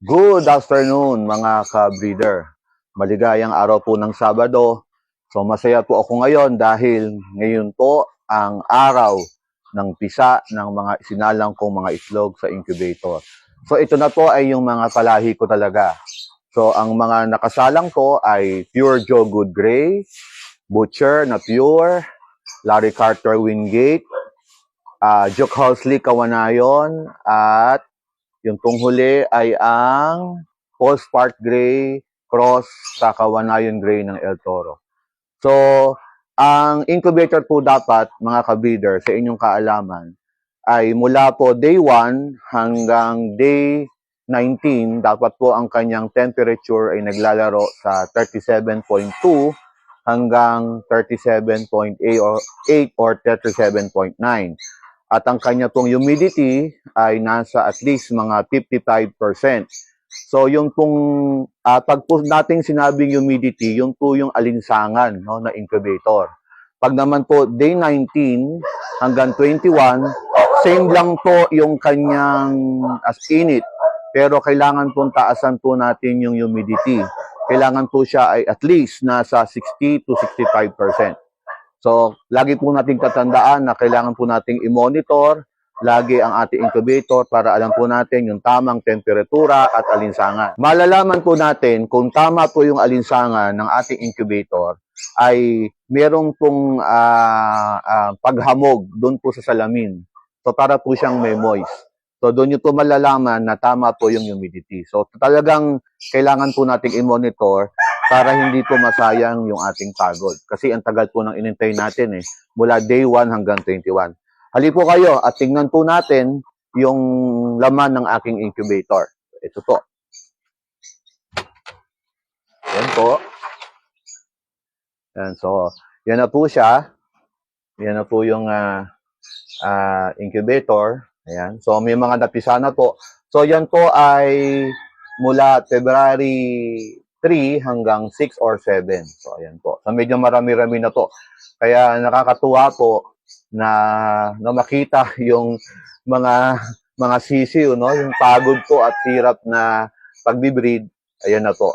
Good afternoon mga ka-breeder. Maligayang araw po ng Sabado. So masaya po ako ngayon dahil ngayon po ang araw ng pisa ng mga isinalang kong mga itlog sa incubator. So ito na po ay yung mga palahi ko talaga. So ang mga nakasalang ko ay Pure Joe Good Gray, Butcher na Pure, Larry Carter Wingate, Duke Halsley Kawanayon, at yung tunghuli ay ang Paul Spark Gray cross sa Kawanayon Gray ng El Toro. So, ang incubator po dapat, mga ka-breeder, sa inyong kaalaman, ay mula po day 1 hanggang day 19, dapat po ang kanyang temperature ay naglalaro sa 37.2 hanggang 37.8 or 37.9. At ang kanya pong humidity ay nasa at least mga 55%. So yung pong pag po nating sinabing humidity, yung po yung alinsangan, no, na incubator. Pag naman po day 19 hanggang 21, same lang po yung kanyang as init. Pero kailangan pong taasan po natin yung humidity. Kailangan po siya ay at least nasa 60 to 65%. So, lagi po nating tatandaan na kailangan po nating i-monitor lagi ang ating incubator para alam po natin yung tamang temperatura at alinsangan. Malalaman po natin kung tama po yung alinsangan ng ating incubator ay merong pong paghamog doon po sa salamin. So, para po siyang may moist. So, doon nyo po malalaman na tama po yung humidity. So, talagang kailangan po nating i-monitor para hindi po masayang yung ating pagod. Kasi ang tagal po nang inintay natin mula day 1 hanggang 21. Hali po kayo at tingnan po natin yung laman ng aking incubator. Ito po. Yan po. Yan, so, yan na po siya. Yan na po yung incubator. Ayan. So, may mga napisa na po. So, yan po ay mula February 3 hanggang 6 or 7. So, ayan po. So, medyo marami-rami na po. Kaya nakakatuwa po na makita yung mga sisiw, no? Yung pagod po at hirap na pagbibreed. Ayan na po.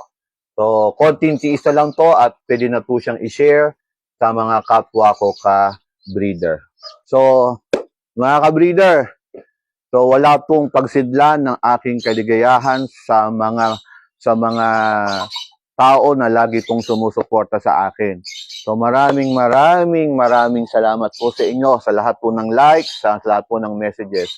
So, konting tiis na lang po at pwede na po siyang i-share sa mga kapwa ko ka-breeder. So, mga ka-breeder, so wala pong pagsidlan ng aking kaligayahan sa mga tao na lagi pong sumusuporta sa akin. So maraming salamat po sa inyo sa lahat po ng likes, sa lahat po ng messages.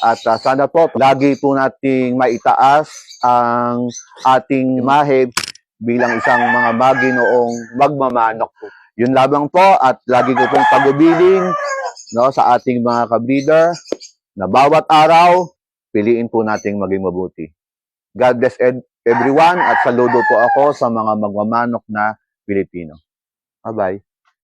At sana po lagi po nating maitaas ang ating imahe bilang isang mga maginoong magmamanok po. Yun lamang po at lagi ko pong pagubilin, no, sa ating mga ka-breeder na bawat araw, piliin po nating maging mabuti. God bless everyone at saludo po ako sa mga magmamanok na Pilipino. Bye-bye.